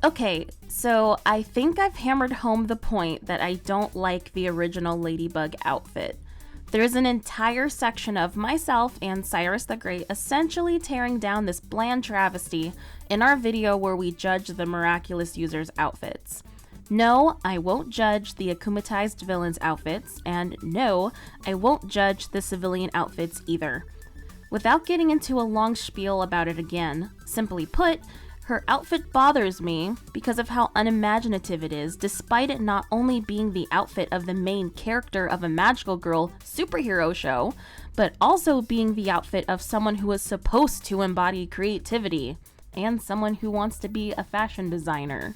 Okay, so I think I've hammered home the point that I don't like the original Ladybug outfit. There's an entire section of myself and Cyrus the Great essentially tearing down this bland travesty in our video where we judge the Miraculous users' outfits. No, I won't judge the akumatized villains' outfits, and no, I won't judge the civilian outfits either. Without getting into a long spiel about it again, simply put, her outfit bothers me because of how unimaginative it is, despite it not only being the outfit of the main character of a magical girl superhero show, but also being the outfit of someone who is supposed to embody creativity, and someone who wants to be a fashion designer.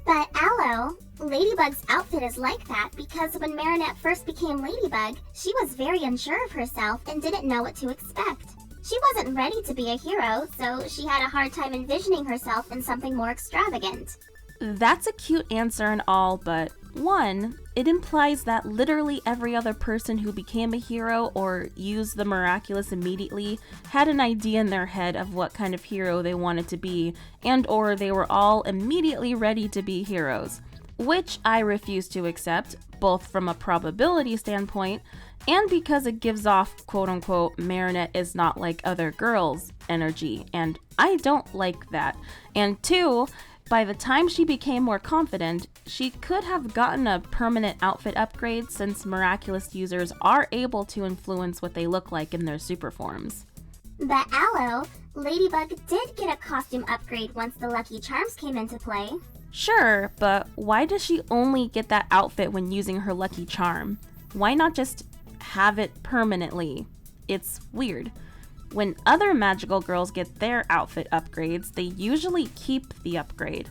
But Aloe, Ladybug's outfit is like that because when Marinette first became Ladybug, she was very unsure of herself and didn't know what to expect. She wasn't ready to be a hero, so she had a hard time envisioning herself in something more extravagant. That's a cute answer and all, but one, it implies that literally every other person who became a hero or used the Miraculous immediately had an idea in their head of what kind of hero they wanted to be, and or they were all immediately ready to be heroes, which I refuse to accept, both from a probability standpoint and because it gives off quote-unquote Marinette is not like other girls energy, and I don't like that. And two, by the time she became more confident, she could have gotten a permanent outfit upgrade since Miraculous users are able to influence what they look like in their super forms. But Aloe, Ladybug did get a costume upgrade once the Lucky Charms came into play. Sure, but why does she only get that outfit when using her Lucky Charm? Why not just have it permanently? It's weird. When other magical girls get their outfit upgrades, they usually keep the upgrade.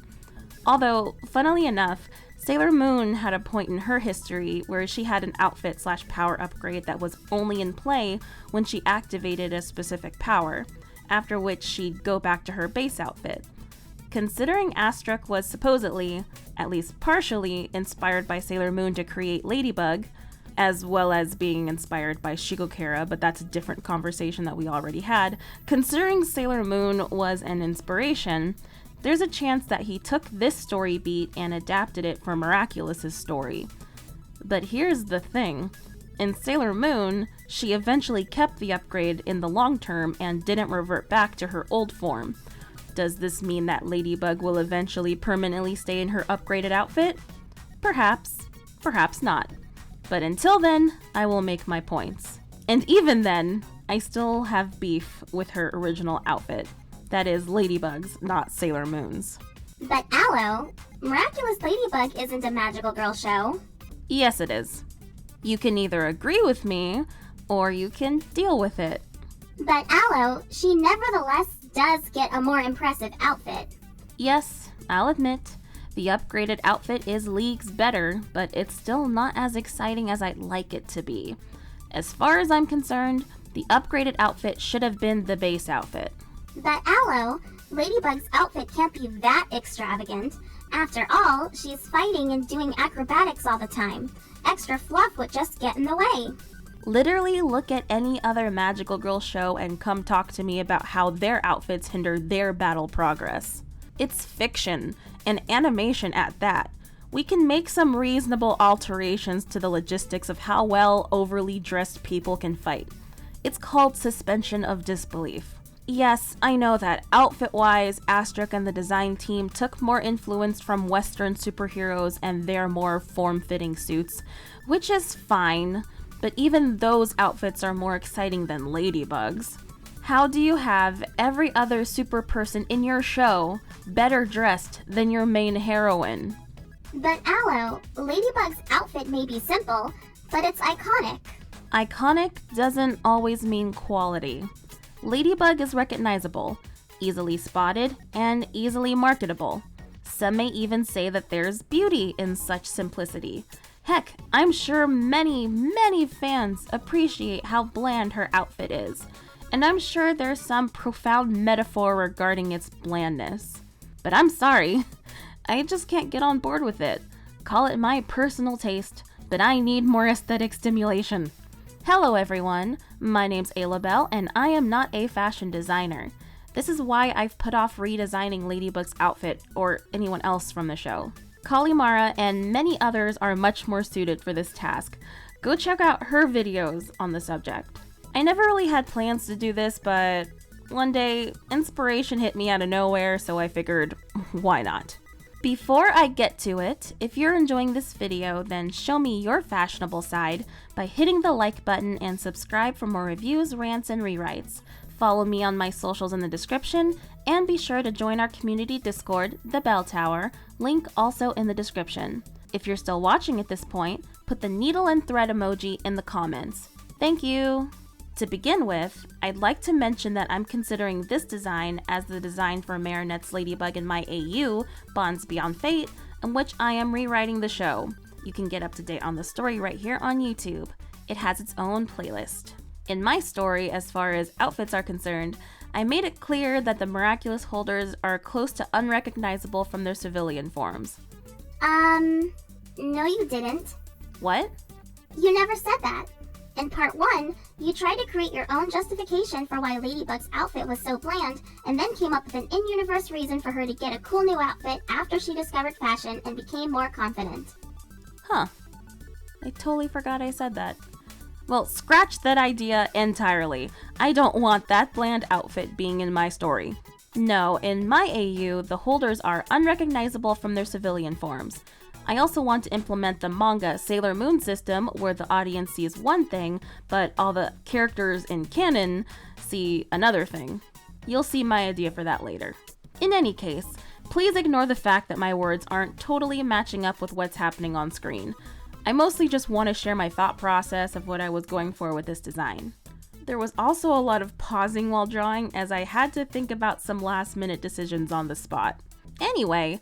Although, funnily enough, Sailor Moon had a point in her history where she had an outfit/power upgrade that was only in play when she activated a specific power, after which she'd go back to her base outfit. Considering Astruc was supposedly, at least partially, inspired by Sailor Moon to create Ladybug, as well as being inspired by Shigokara, but that's a different conversation that we already had. Considering Sailor Moon was an inspiration, there's a chance that he took this story beat and adapted it for Miraculous's story. But here's the thing. In Sailor Moon, she eventually kept the upgrade in the long term and didn't revert back to her old form. Does this mean that Ladybug will eventually permanently stay in her upgraded outfit? Perhaps. Perhaps not. But until then, I will make my points. And even then, I still have beef with her original outfit. That is Ladybug's, not Sailor Moon's. But Aloe, Miraculous Ladybug isn't a magical girl show. Yes, it is. You can either agree with me, or you can deal with it. But Aloe, she nevertheless does get a more impressive outfit. Yes, I'll admit, the upgraded outfit is leagues better, but it's still not as exciting as I'd like it to be. As far as I'm concerned, the upgraded outfit should have been the base outfit. But Aloe, Ladybug's outfit can't be that extravagant. After all, she's fighting and doing acrobatics all the time. Extra fluff would just get in the way. Literally look at any other magical girl show and come talk to me about how their outfits hinder their battle progress. It's fiction, and animation at that. We can make some reasonable alterations to the logistics of how well overly dressed people can fight. It's called suspension of disbelief. Yes, I know that outfit-wise, Astruc and the design team took more influence from Western superheroes and their more form-fitting suits, which is fine, but even those outfits are more exciting than Ladybug's. How do you have every other super person in your show better dressed than your main heroine? But Aloe, Ladybug's outfit may be simple, but it's iconic. Iconic doesn't always mean quality. Ladybug is recognizable, easily spotted, and easily marketable. Some may even say that there's beauty in such simplicity. Heck, I'm sure many fans appreciate how bland her outfit is, and I'm sure there's some profound metaphor regarding its blandness. But I'm sorry, I just can't get on board with it. Call it my personal taste, but I need more aesthetic stimulation. Hello everyone, my name's Aloubell and I am not a fashion designer. This is why I've put off redesigning Ladybug's outfit or anyone else from the show. Calimara and many others are much more suited for this task. Go check out her videos on the subject. I never really had plans to do this, but one day inspiration hit me out of nowhere, so I figured, why not? Before I get to it, if you're enjoying this video, then show me your fashionable side by hitting the like button and subscribe for more reviews, rants, and rewrites. Follow me on my socials in the description, and be sure to join our community Discord, the Bell Tower, link also in the description. If you're still watching at this point, put the needle and thread emoji in the comments. Thank you! To begin with, I'd like to mention that I'm considering this design as the design for Marinette's Ladybug in my AU, Bonds Beyond Fate, in which I am rewriting the show. You can get up to date on the story right here on YouTube. It has its own playlist. In my story, as far as outfits are concerned, I made it clear that the Miraculous holders are close to unrecognizable from their civilian forms. No you didn't. What? You never said that. In part 1, you tried to create your own justification for why Ladybug's outfit was so bland, and then came up with an in-universe reason for her to get a cool new outfit after she discovered fashion and became more confident. Huh. I totally forgot I said that. Well, scratch that idea entirely. I don't want that bland outfit being in my story. No, in my AU, the holders are unrecognizable from their civilian forms. I also want to implement the manga Sailor Moon system where the audience sees one thing, but all the characters in canon see another thing. You'll see my idea for that later. In any case, please ignore the fact that my words aren't totally matching up with what's happening on screen. I mostly just want to share my thought process of what I was going for with this design. There was also a lot of pausing while drawing as I had to think about some last-minute decisions on the spot. Anyway,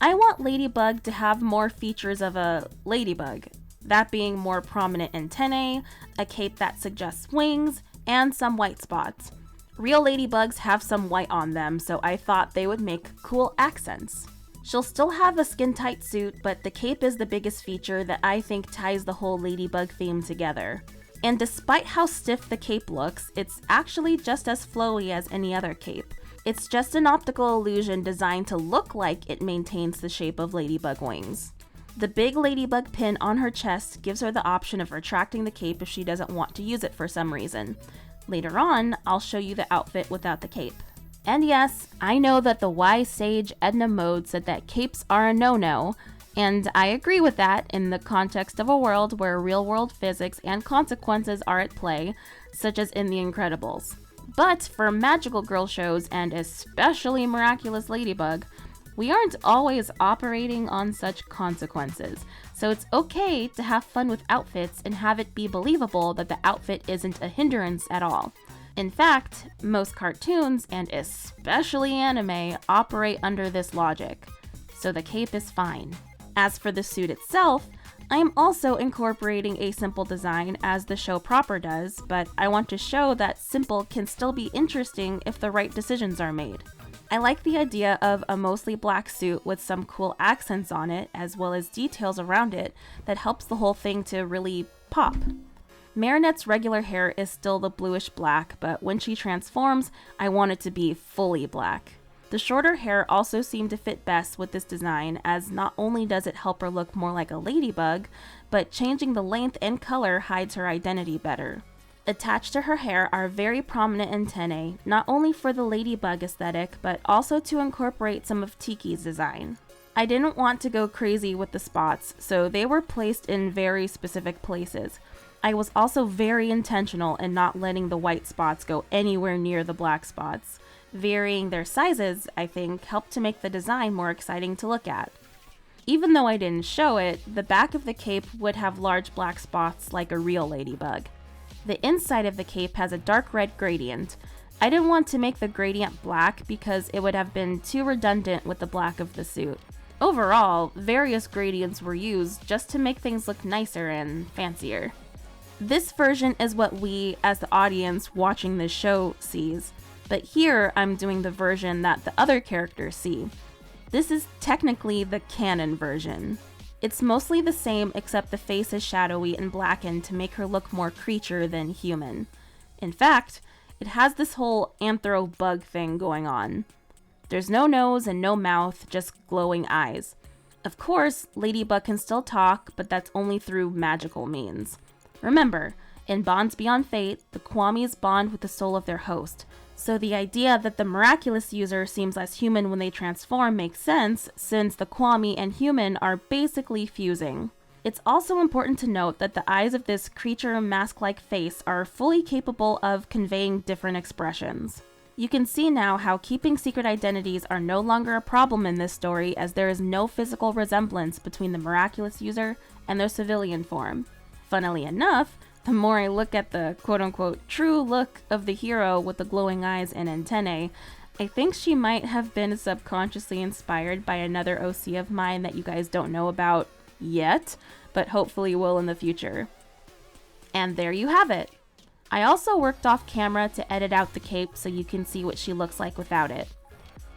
I want Ladybug to have more features of a ladybug, that being more prominent antennae, a cape that suggests wings, and some white spots. Real ladybugs have some white on them, so I thought they would make cool accents. She'll still have a skin-tight suit, but the cape is the biggest feature that I think ties the whole ladybug theme together. And despite how stiff the cape looks, it's actually just as flowy as any other cape. It's just an optical illusion designed to look like it maintains the shape of ladybug wings. The big ladybug pin on her chest gives her the option of retracting the cape if she doesn't want to use it for some reason. Later on, I'll show you the outfit without the cape. And yes, I know that the wise sage Edna Mode said that capes are a no-no, and I agree with that in the context of a world where real-world physics and consequences are at play, such as in The Incredibles. But for magical girl shows, and especially Miraculous Ladybug, we aren't always operating on such consequences, so it's okay to have fun with outfits and have it be believable that the outfit isn't a hindrance at all. In fact, most cartoons, and especially anime, operate under this logic, so the cape is fine. As for the suit itself, I am also incorporating a simple design as the show proper does, but I want to show that simple can still be interesting if the right decisions are made. I like the idea of a mostly black suit with some cool accents on it, as well as details around it that helps the whole thing to really pop. Marinette's regular hair is still the bluish black, but when she transforms, I want it to be fully black. The shorter hair also seemed to fit best with this design, as not only does it help her look more like a ladybug, but changing the length and color hides her identity better. Attached to her hair are very prominent antennae, not only for the ladybug aesthetic, but also to incorporate some of Tiki's design. I didn't want to go crazy with the spots, so they were placed in very specific places. I was also very intentional in not letting the white spots go anywhere near the black spots. Varying their sizes, I think, helped to make the design more exciting to look at. Even though I didn't show it, the back of the cape would have large black spots like a real ladybug. The inside of the cape has a dark red gradient. I didn't want to make the gradient black because it would have been too redundant with the black of the suit. Overall, various gradients were used just to make things look nicer and fancier. This version is what we, as the audience watching this show, sees. But here, I'm doing the version that the other characters see. This is technically the canon version. It's mostly the same except the face is shadowy and blackened to make her look more creature than human. In fact, It has this whole anthro bug thing going on. There's no nose and no mouth, just glowing eyes. Of course, Ladybug can still talk, but that's only through magical means. Remember, in Bonds Beyond Fate, the Kwamis bond with the soul of their host, so the idea that the Miraculous user seems less human when they transform makes sense, since the Kwami and human are basically fusing. It's also important to note that the eyes of this creature mask-like face are fully capable of conveying different expressions. You can see now how keeping secret identities are no longer a problem in this story, as there is no physical resemblance between the Miraculous user and their civilian form. Funnily enough, the more I look at the quote-unquote true look of the hero with the glowing eyes and antennae, I think she might have been subconsciously inspired by another OC of mine that you guys don't know about yet, but hopefully will in the future. And there you have it. I also worked off camera to edit out the cape so you can see what she looks like without it.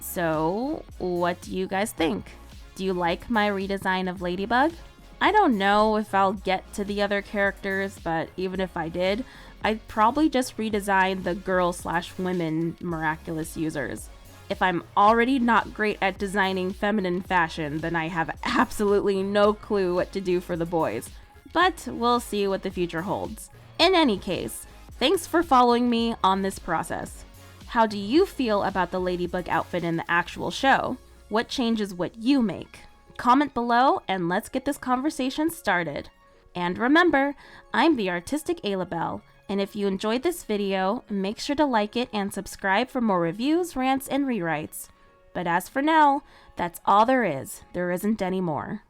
So, what do you guys think? Do you like my redesign of Ladybug? I don't know if I'll get to the other characters, but even if I did, I'd probably just redesign the girl/women Miraculous users. If I'm already not great at designing feminine fashion, then I have absolutely no clue what to do for the boys. But we'll see what the future holds. In any case, thanks for following me on this process. How do you feel about the Ladybug outfit in the actual show? What changes would you make? Comment below and let's get this conversation started. And remember, I'm the artistic Aloubell, and if you enjoyed this video, make sure to like it and subscribe for more reviews, rants, and rewrites. But as for now, that's all there is. There isn't any more.